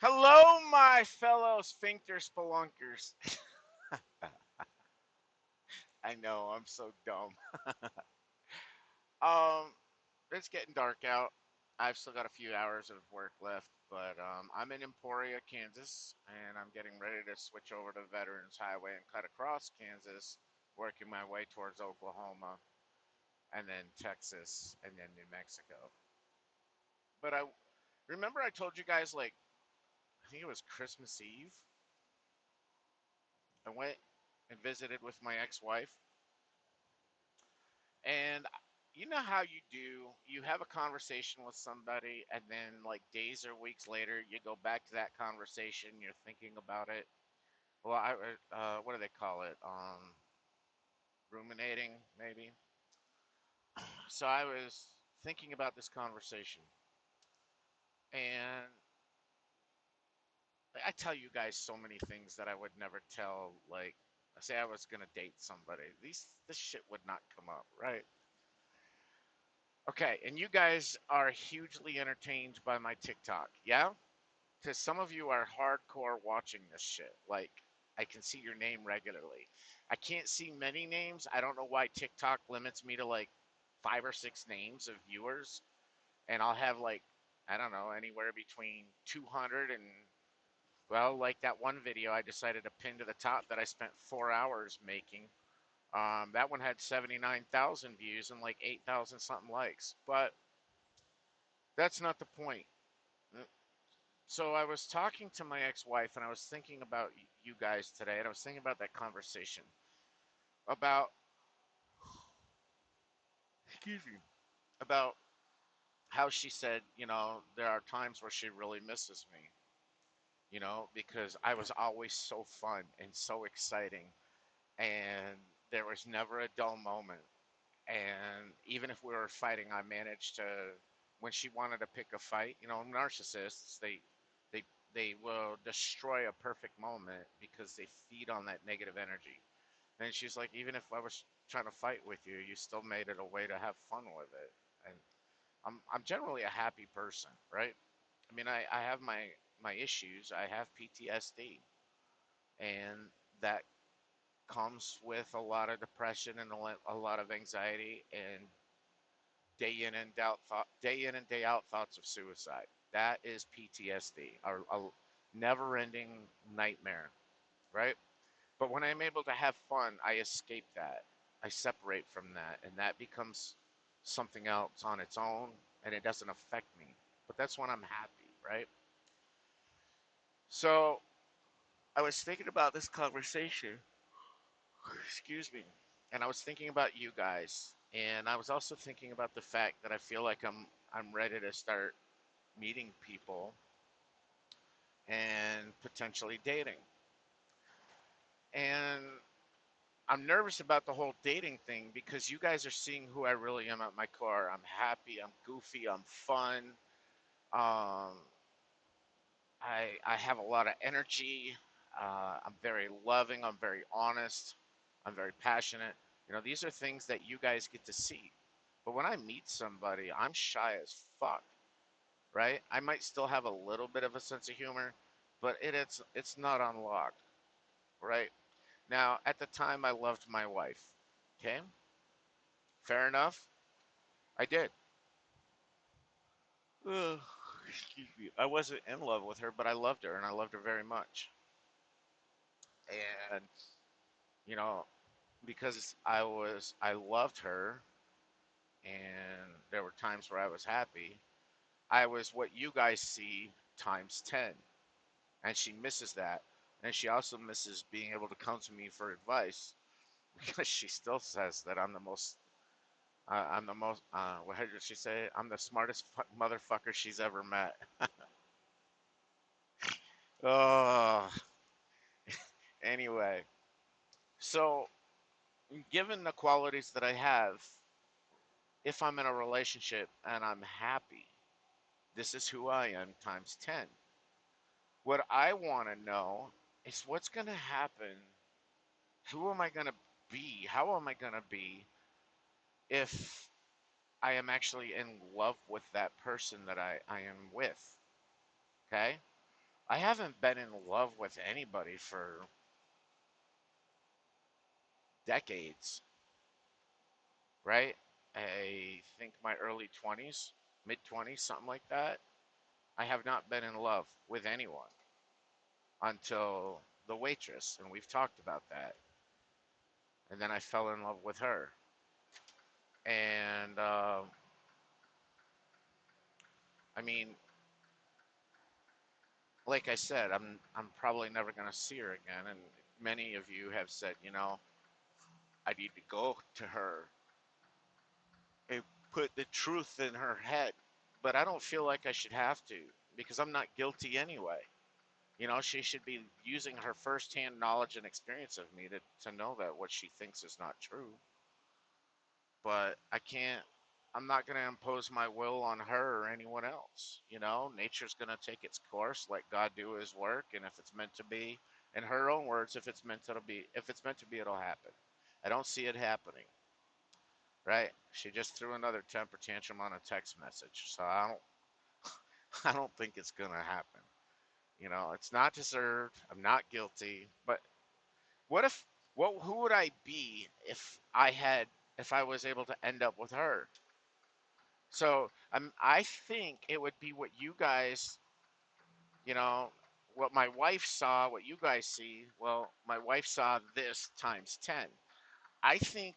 Hello, my fellow sphincter spelunkers. I know, I'm so dumb. Um, it's getting dark out. I've still got a few hours of work left, but I'm in Emporia, Kansas, and I'm getting ready to switch over to Veterans Highway and cut across Kansas, working my way towards Oklahoma, and then Texas, and then New Mexico. But I remember I told you guys, like, I think it was Christmas Eve, I went and visited with my ex-wife. And you know how you do, you have a conversation with somebody, and then like days or weeks later, you go back to that conversation, you're thinking about it. Well, what do they call it? Ruminating, maybe. So I was thinking about this conversation, and I tell you guys so many things that I would never tell. Like, say I was gonna date somebody, this shit would not come up, right? Okay, and you guys are hugely entertained by my TikTok, yeah? Because some of you are hardcore watching this shit. Like, I can see your name regularly. I can't see many names. I don't know why TikTok limits me to like 5 or 6 names of viewers, and I'll have like, I don't know, anywhere between 200 and, well, like that one video I decided to pin to the top that I spent 4 hours making. That one had 79,000 views and like 8,000 something likes. But that's not the point. So I was talking to my ex-wife, and I was thinking about you guys today, and I was thinking about that conversation about, excuse me, about how she said, there are times where she really misses me, because I was always so fun and so exciting, and there was never a dull moment. And even if we were fighting, I managed to, when she wanted to pick a fight, narcissists, they they will destroy a perfect moment because they feed on that negative energy. And she's like, even if I was trying to fight with you, you still made it a way to have fun with it. And I'm generally a happy person, right? I mean, I have my issues. I have PTSD, and that comes with a lot of depression and a lot of anxiety and day in and day out thoughts of suicide. That is PTSD, or a never-ending nightmare, right? But when I'm able to have fun, I escape that. I separate from that, and that becomes something else on its own, and it doesn't affect me. But that's when I'm happy, right? So I was thinking about this conversation, excuse me, and I was thinking about you guys, and I was also thinking about the fact that I feel like I'm ready to start meeting people and potentially dating. And I'm nervous about the whole dating thing because you guys are seeing who I really am at my core. I'm happy, I'm goofy, I'm fun. Um, I have a lot of energy. I'm very loving. I'm very honest. I'm very passionate. These are things that you guys get to see. But when I meet somebody, I'm shy as fuck, right? I might still have a little bit of a sense of humor, but it's not unlocked, right? Now, at the time, I loved my wife. Okay, fair enough. I did. Ugh, excuse me. I wasn't in love with her, but I loved her, and I loved her very much. And you know, because I loved her, and there were times where I was happy. I was what you guys see times 10, and she misses that, and she also misses being able to come to me for advice because she still says that I'm the most. What did she say? I'm the smartest motherfucker she's ever met. Oh, anyway. So, given the qualities that I have, if I'm in a relationship and I'm happy, this is who I am times 10. What I want to know is what's going to happen. Who am I going to be? How am I going to be if I am actually in love with that person that I am with? Okay? I haven't been in love with anybody for decades, right? I think my early 20s, mid 20s, something like that. I have not been in love with anyone until the waitress, and we've talked about that. And then I fell in love with her. And I mean, like I said, I'm probably never gonna see her again. And many of you have said, I need to go to her and put the truth in her head. But I don't feel like I should have to because I'm not guilty anyway. She should be using her firsthand knowledge and experience of me to know that what she thinks is not true. But I can't, I'm not going to impose my will on her or anyone else. Nature's going to take its course, let God do his work. And if it's meant to be, in her own words, if it's meant to be, it'll happen. I don't see it happening, right? She just threw another temper tantrum on a text message. So I don't think it's going to happen. It's not deserved. I'm not guilty. But what if, who would I be if I was able to end up with her? So I think it would be what you guys, you know, what my wife saw, what you guys see. Well, my wife saw this times 10. I think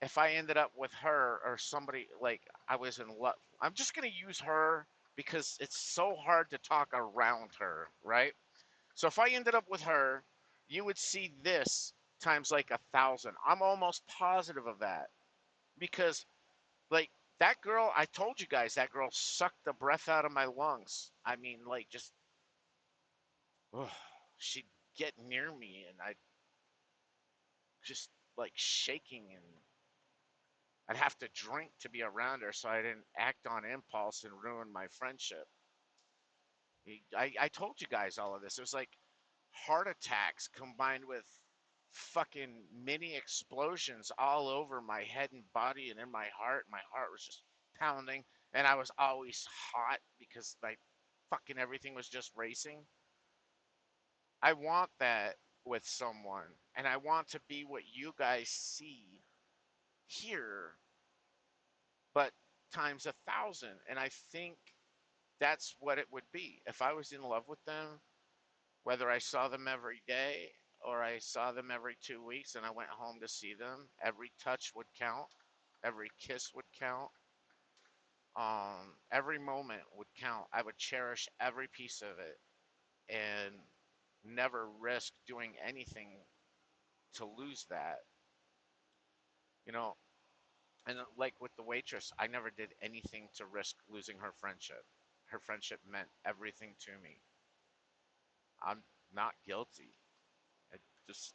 if I ended up with her or somebody like I was in love, I'm just going to use her because it's so hard to talk around her, right? So if I ended up with her, you would see this times like 1,000. I'm almost positive of that because like that girl, I told you guys that girl sucked the breath out of my lungs. I mean, like just ugh, she'd get near me and I'd just like shaking and I'd have to drink to be around her so I didn't act on impulse and ruin my friendship. I told you guys all of this. It was like heart attacks combined with fucking mini explosions all over my head and body and in my heart. My heart was just pounding, and I was always hot because my fucking everything was just racing. I want that with someone, and I want to be what you guys see here, but times 1,000. And I think that's what it would be if I was in love with them. Whether I saw them every day or I saw them every 2 weeks and I went home to see them, every touch would count, every kiss would count, every moment would count. I would cherish every piece of it and never risk doing anything to lose that, you know. And like with the waitress, I never did anything to risk losing her friendship. Her friendship meant everything to me. I'm not guilty. I just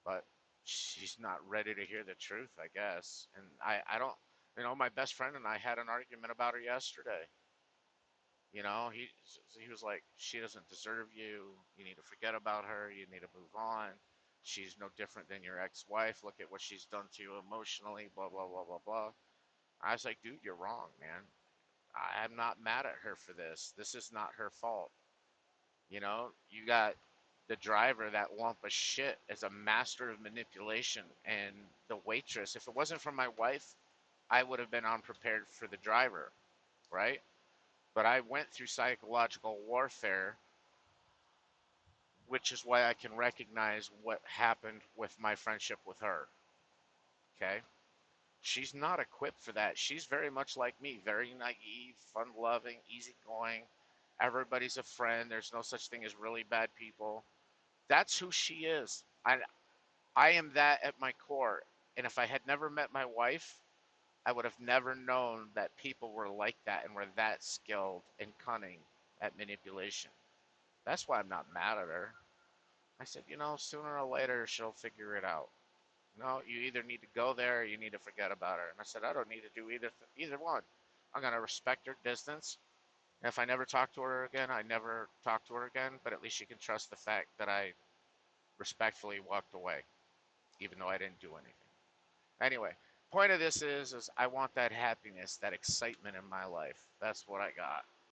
but she's not ready to hear the truth, I guess. And I don't, my best friend and I had an argument about her yesterday. He was like, she doesn't deserve you. You need to forget about her. You need to move on. She's no different than your ex-wife. Look at what she's done to you emotionally. Blah blah blah blah blah. I was like, dude, you're wrong, man. I'm not mad at her for this. This is not her fault. You got the driver, that lump of shit, is a master of manipulation. And the waitress, if it wasn't for my wife, I would have been unprepared for the driver, right? But I went through psychological warfare, which is why I can recognize what happened with my friendship with her. Okay? She's not equipped for that. She's very much like me, very naive, fun loving, easygoing. Everybody's a friend. There's no such thing as really bad people. That's who she is. I am that at my core. And if I had never met my wife, I would have never known that people were like that and were that skilled and cunning at manipulation. That's why I'm not mad at her. I said, sooner or later she'll figure it out. No, you either need to go there or you need to forget about her. And I said, I don't need to do either one. I'm gonna respect her distance. And if I never talk to her again, I never talk to her again. But at least she can trust the fact that I respectfully walked away, even though I didn't do anything. Anyway, point of this is I want that happiness, that excitement in my life. That's what I got.